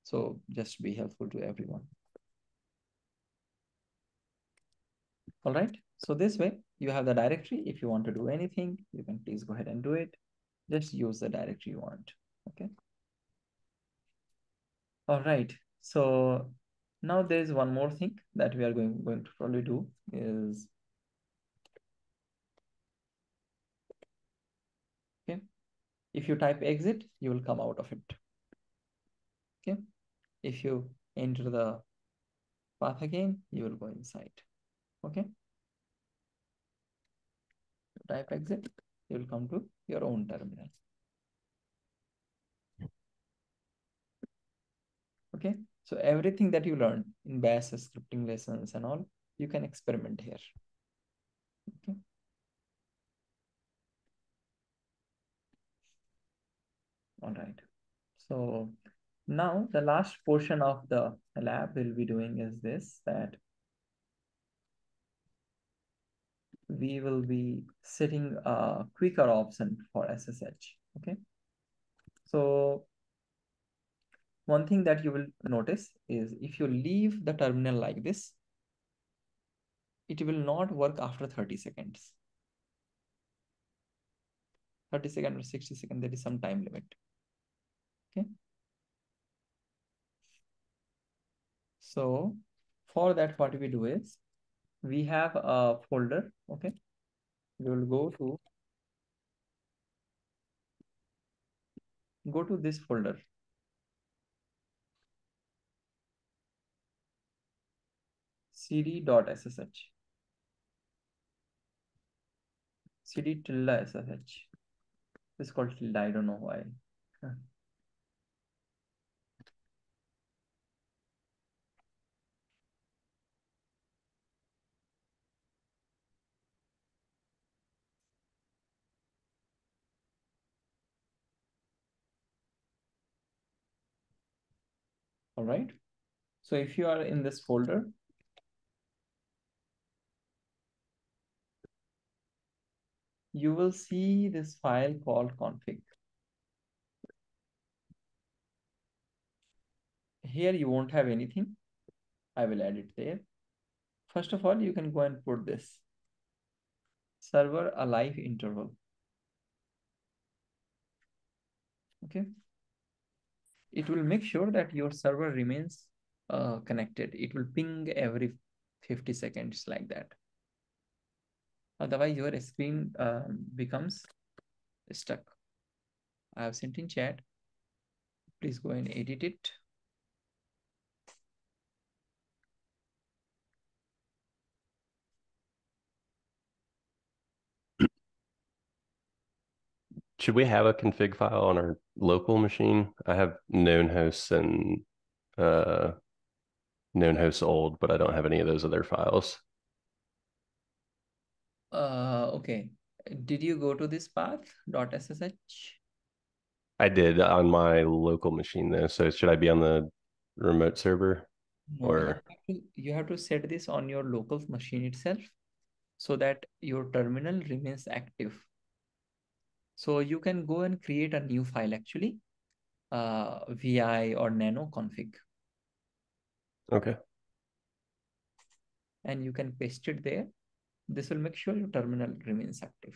So just be helpful to everyone. All right. So this way you have the directory. If you want to do anything, you can please go ahead and do it. Just use the directory you want. Okay. All right. So now there is one more thing that we are going to probably do is, okay, if you type exit, you will come out of it. Okay. If you enter the path again, you will go inside. Okay. Type exit, you will come to your own terminal. Okay. So everything that you learned in Bash scripting lessons and all, you can experiment here. Okay. All right. So now the last portion of the lab we'll be doing is this, that we will be setting a quicker option for SSH. Okay. So one thing that you will notice is if you leave the terminal like this, it will not work after 30 seconds. 30 seconds or 60 seconds, there is some time limit. Okay. So for that, what we do is we have a folder. Okay. We will go to this folder. cd.ssh. cd_ssh. It's called tilde. I don't know why. All right. So if you are in this folder, you will see this file called config. Here you won't have anything. I will add it there. First of all, you can go and put this server alive interval. Okay. It will make sure that your server remains connected. It will ping every 50 seconds like that. Otherwise, your screen becomes stuck. I have sent in chat. Please go and edit it. Should we have a config file on our local machine? I have known hosts and known host old, but I don't have any of those other files. Okay. Did you go to this path .ssh? I did on my local machine though. So should I be on the remote server No, or? you have to set this on your local machine itself so that your terminal remains active. So you can go and create a new file actually, vi or nano config, Okay. and you can paste it there. This will make sure your terminal remains active.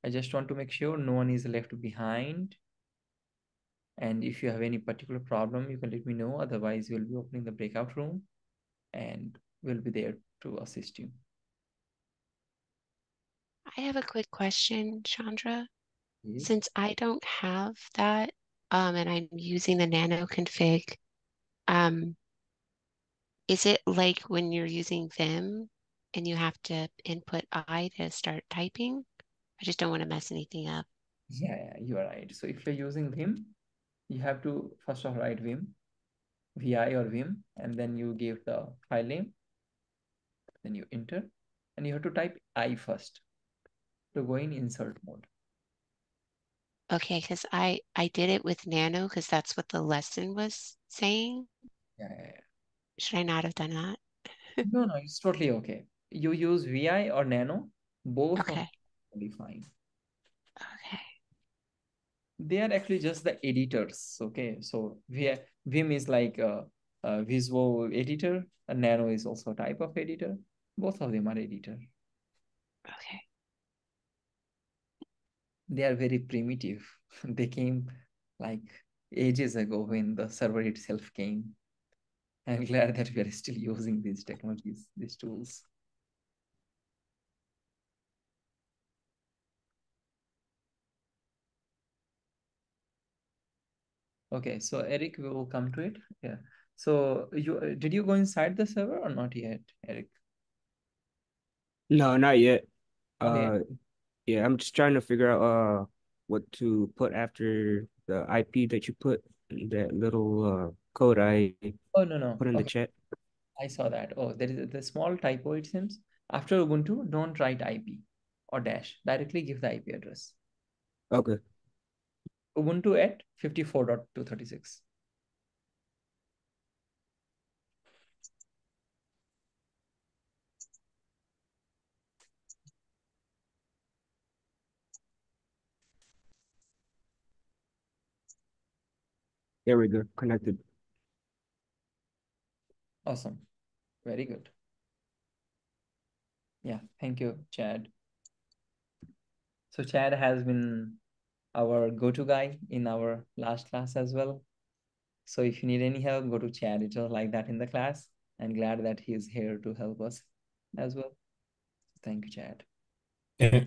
I just want to make sure no one is left behind. And if you have any particular problem, you can let me know. Otherwise, we'll be opening the breakout room and we'll be there to assist you. I have a quick question, Chandra. Yes. Since I don't have that, and I'm using the nano config, is it like when you're using Vim and you have to input I to start typing? I just don't want to mess anything up. Yeah, you are right. So if you're using Vim, you have to first of all write Vim, vi or Vim, and then you give the file name, then you enter, and you have to type I first to go in insert mode. Okay, because I did it with nano because that's what the lesson was saying. Yeah. Should I not have done that? No, it's totally okay. You use vi or nano, both Okay. are totally fine. Okay. They are actually just the editors. Okay, so Vim is like a visual editor, and Nano is also a type of editor. Both of them are editor. Okay. They are very primitive. They came like ages ago when the server itself came. I'm glad that we are still using these technologies, these tools. Okay, so Eric, we will come to it. Yeah. So you did you go inside the server or not yet, Eric? No, not yet. Okay. Yeah, I'm just trying to figure out what to put after the IP that you put that little code I Oh no. put in the Okay. chat. I saw that. Oh, there is the small typo, it seems. After Ubuntu, don't write IP or dash. Directly give the IP address. Okay. Ubuntu at 54.236. There we go. Connected. Awesome. Very good. Yeah, thank you, Chad. So Chad has been our go-to guy in our last class as well. So if you need any help, go to Chad. It was like that in the class. I'm glad that he is here to help us as well. Thank you, Chad.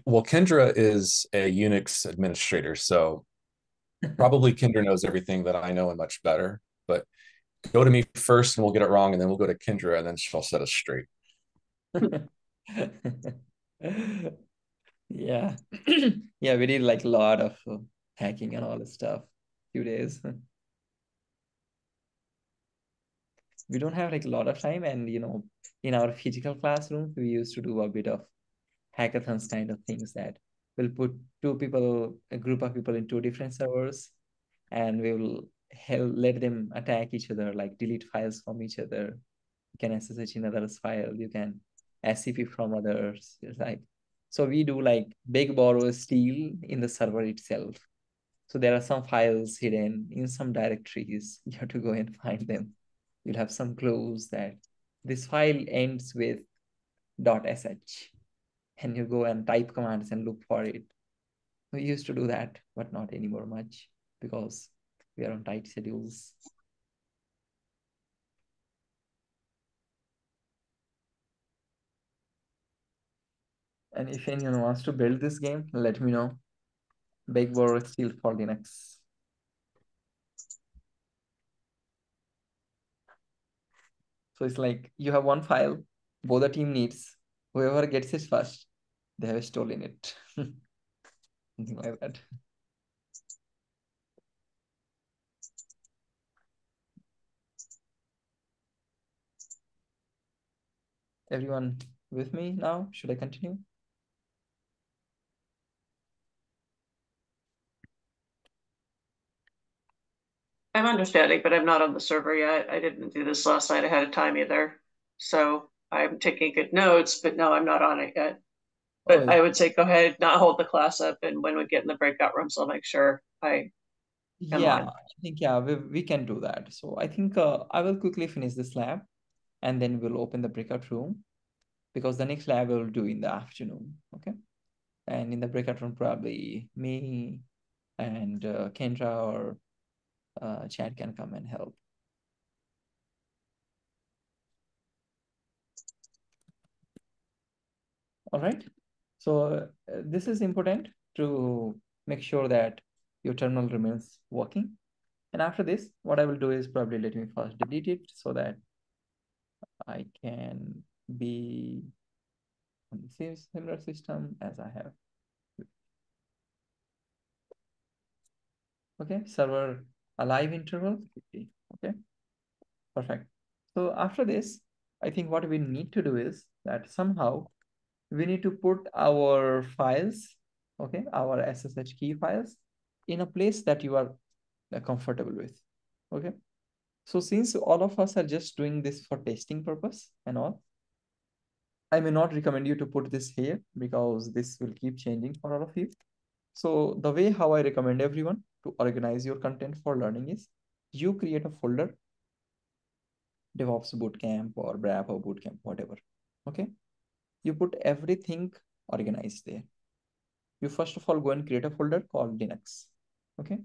Well, Kendra is a Unix administrator, so probably Kendra knows everything that I know and much better. But go to me first and we'll get it wrong, and then we'll go to Kendra and then she'll set us straight. Yeah. Yeah, we did like a lot of hacking and all this stuff. Few days. We don't have like a lot of time, and in our physical classroom, we used to do a bit of hackathons kind of things that we'll put a group of people in two different servers, and we will let them attack each other, like delete files from each other. You can SSH in others' file, you can SCP from others. It's like, so we do like big borrow steal in the server itself. So there are some files hidden in some directories. You have to go and find them. You'll have some clues that this file ends with .sh, and you go and type commands and look for it. We used to do that, but not anymore much because we are on tight schedules. And if anyone wants to build this game, let me know. Big borrow steal for Linux. So it's like you have one file, both the team needs. Whoever gets it first, they have stolen it. something like that. Everyone with me now? Should I continue? I'm understanding, but I'm not on the server yet. I didn't do this last night ahead of time either. So I'm taking good notes, but no, I'm not on it yet. But I would say go ahead, not hold the class up, and when we get in the breakout rooms, I'll make sure I am Yeah, on. I think, yeah, we can do that. So I think I will quickly finish this lab and then we'll open the breakout room because the next lab we'll do in the afternoon. Okay. And in the breakout room, probably me and Kendra or Chad can come and help. All right. So this is important to make sure that your terminal remains working. And after this, what I will do is probably let me first delete it so that I can be on the same similar system as I have. Okay, server alive interval 50. Okay, perfect. So after this, I think what we need to do is that somehow we need to put our files, okay, our SSH key files in a place that you are comfortable with. Okay. So since all of us are just doing this for testing purpose and all, I may not recommend you to put this here because this will keep changing for all of you. So the way how I recommend everyone to organize your content for learning is you create a folder, DevOps Bootcamp or BRAP or Bootcamp, whatever. Okay. You put everything organized there. You first of all go and create a folder called Linux. Okay.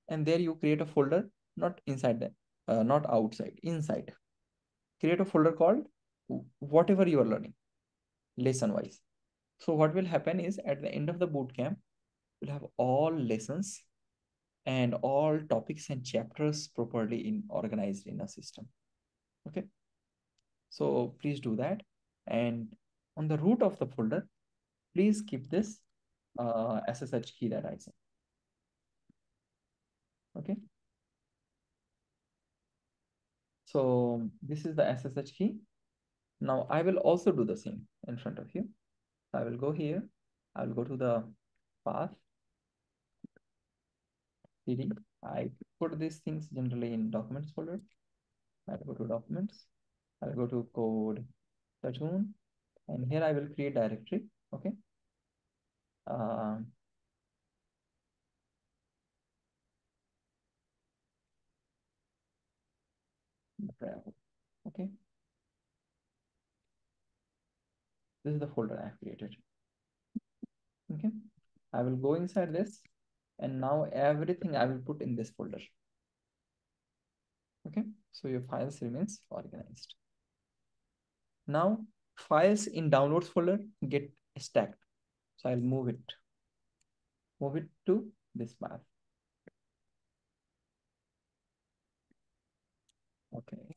And there you create a folder, not inside that, not outside, inside. Create a folder called whatever you are learning, lesson wise. So what will happen is at the end of the bootcamp, we'll have all lessons and all topics and chapters properly organized in a system. Okay. So please do that. And on the root of the folder, please keep this SSH key that I sent. Okay. So this is the SSH key. Now I will also do the same in front of you. I will go here. I will go to the path. CD. I put these things generally in documents folder. I'll go to documents. I'll go to code Platoon. And here I will create directory. Okay. Okay. This is the folder I have created. Okay. I will go inside this and now everything I will put in this folder. Okay. So your files remains organized. Now files in downloads folder get stacked. So I'll move it to this path. Okay.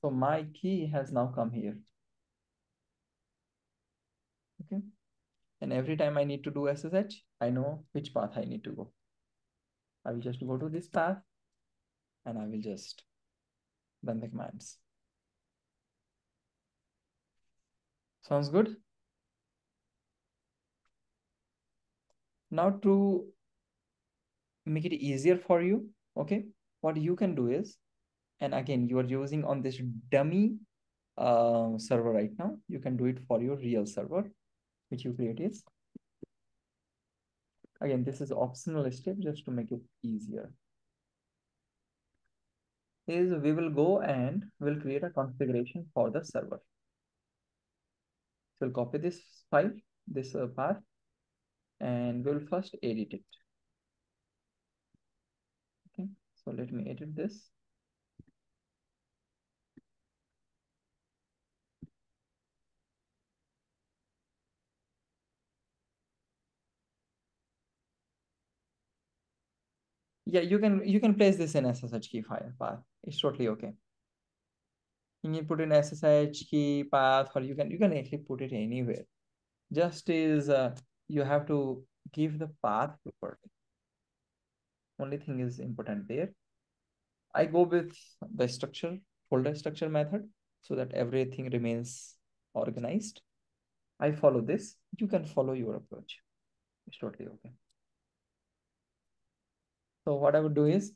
So my key has now come here. Okay. And every time I need to do SSH, I know which path I need to go. I will just go to this path and I will just run the commands. Sounds good? Now to make it easier for you, okay, what you can do is, and again, you are using on this dummy server right now. You can do it for your real server, which you create is. Again, this is optional step just to make it easier. Is we will go and we'll create a configuration for the server. So we'll copy this file, this path, and we'll first edit it. Okay, so let me edit this. Yeah, you can place this in SSH key file path. It's totally okay. You can put in SSH key path, or you can actually put it anywhere. Just is you have to give the path properly. Only thing is important there. I go with the structure, folder structure method, so that everything remains organized. I follow this. You can follow your approach. It's totally okay. So what I would do is,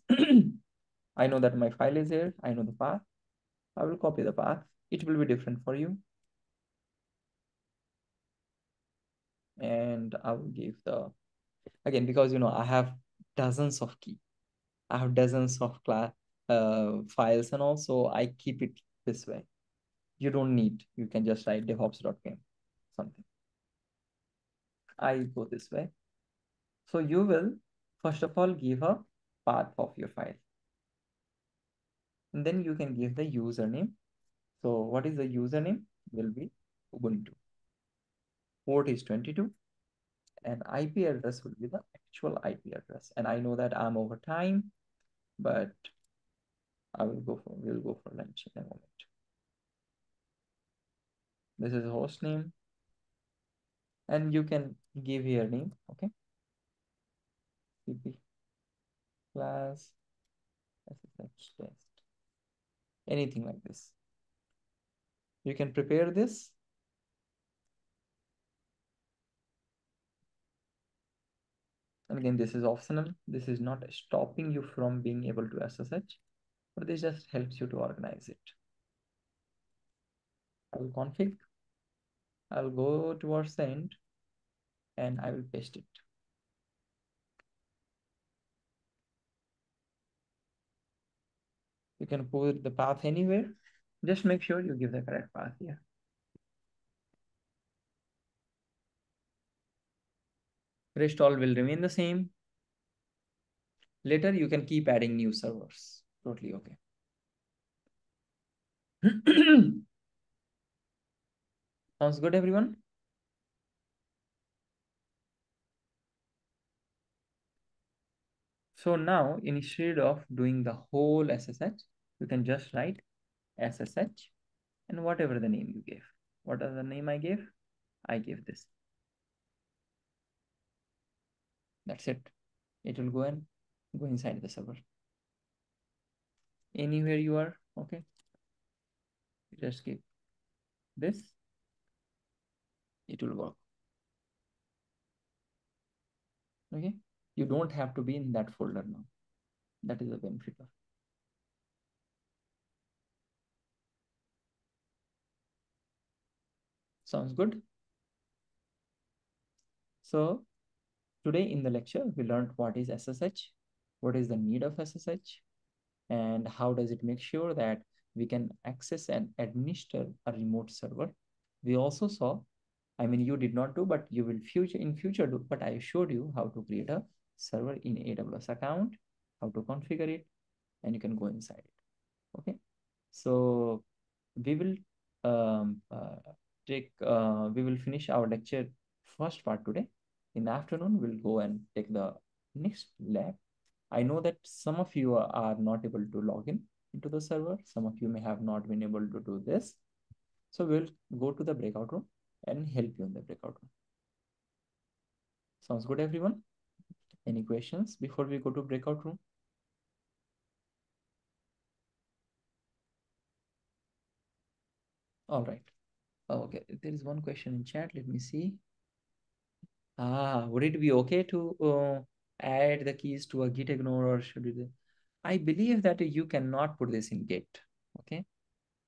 I know that my file is here. I know the path. I will copy the path. It will be different for you. And I will give the, again, because, I have dozens of key. I have dozens of class files, and also I keep it this way. You don't need, you can just write devops.pm something. I go this way. So you will, first of all, give a path of your file. And then you can give the username. So what is the username? Will be Ubuntu. Port is 22. And IP address will be the actual IP address. And I know that I'm over time, but we'll go for lunch in a moment. This is host name. And you can give your name, okay? CP class SSH test. Anything like this. You can prepare this. And again, this is optional. This is not stopping you from being able to SSH, but this just helps you to organize it. I will config. I'll go towards the end and I will paste it. You can put the path anywhere. Just make sure you give the correct path here. Rest all will remain the same. Later, you can keep adding new servers. Totally okay. Sounds good, everyone? So now, instead of doing the whole SSH, you can just write SSH and whatever the name you gave. What is the name I gave? I gave this. That's it. It will go inside the server. Anywhere you are, okay? Just keep this. It will work. Okay? You don't have to be in that folder now. That is the benefit of it. Sounds good? So today in the lecture, we learned what is SSH, what is the need of SSH, and how does it make sure that we can access and administer a remote server. We also saw, I mean, you did not do, but you will in future do, but I showed you how to create a server in AWS account, how to configure it, and you can go inside it. Okay. So we will we will finish our lecture first part today. In the afternoon, we'll go and take the next lab. I know that some of you are not able to log in into the server. Some of you may have not been able to do this. So we'll go to the breakout room and help you in the breakout room. Sounds good, everyone? Any questions before we go to breakout room? All right. Okay, there is one question in chat. Let me see. Would it be okay to add the keys to a Git ignore, or should it? I believe that you cannot put this in Git. Okay.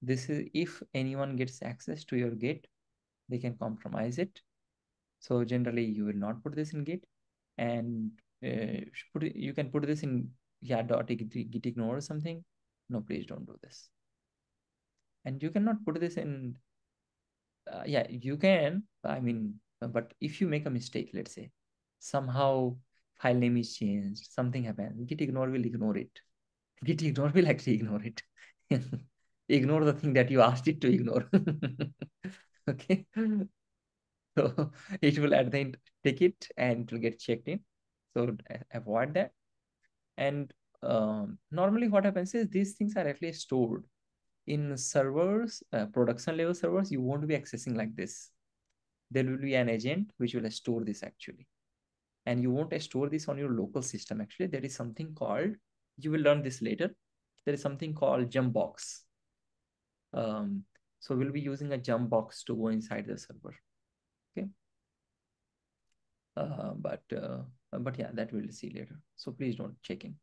This is if anyone gets access to your Git, they can compromise it. So generally you will not put this in Git, and you can put this in git ignore or something. No, please don't do this. And you cannot put this in, yeah, you can, I mean, but if you make a mistake, let's say, somehow file name is changed, something happened, git ignore will ignore it. Git ignore will actually ignore it. Ignore the thing that you asked it to ignore. Okay. So it will at the end take it and it will get checked in. So avoid that. And normally what happens is these things are actually stored In servers, production level servers, you won't be accessing like this. There will be an agent which will store this actually. And you won't store this on your local system. Actually, there is something called, you will learn this later. There is something called jump box. So we'll be using a jump box to go inside the server. Okay. But yeah, that we'll see later. So please don't check in.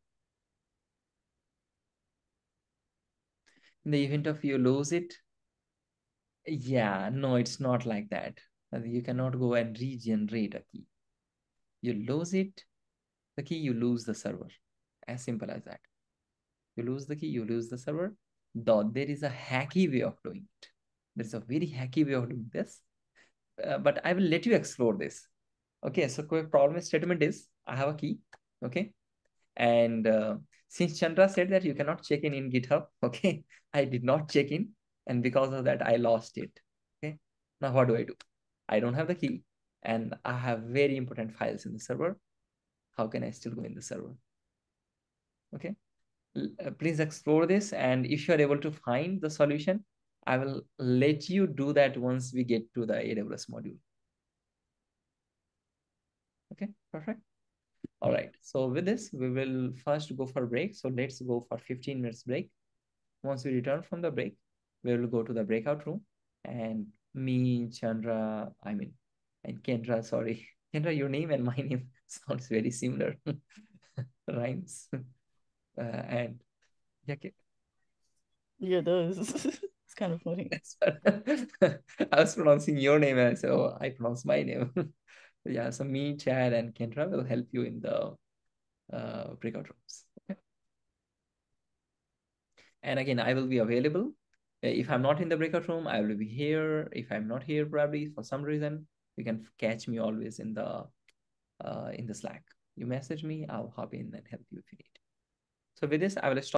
In the event of you lose it, yeah, no, it's not like that. You cannot go and regenerate a key. You lose it, the key, you lose the server. As simple as that. You lose the key, you lose the server. Though there is a hacky way of doing it. There's a very hacky way of doing this. But I will let you explore this. Okay, so quick problem statement is, I have a key, okay? And since Chandra said that you cannot check in GitHub, okay, I did not check in. And because of that, I lost it, okay? Now what do? I don't have the key and I have very important files in the server. How can I still go in the server? Okay, please explore this. And if you're able to find the solution, I will let you do that once we get to the AWS module. Okay, perfect. All right, so with this, we will first go for a break. So let's go for 15 minutes break. Once we return from the break, we will go to the breakout room, and me, Chandra, and Kendra, sorry. Kendra, your name and my name sounds very similar. Rhymes. And yeah, yeah, it does. It's kind of funny. I was pronouncing your name and so I pronounce my name. Yeah, so me, Chad, and Kendra will help you in the breakout rooms. Okay. And again, I will be available. If I'm not in the breakout room, I will be here. If I'm not here, probably for some reason, you can catch me always in the Slack. You message me, I'll hop in and help you if you need. So with this, I will stop.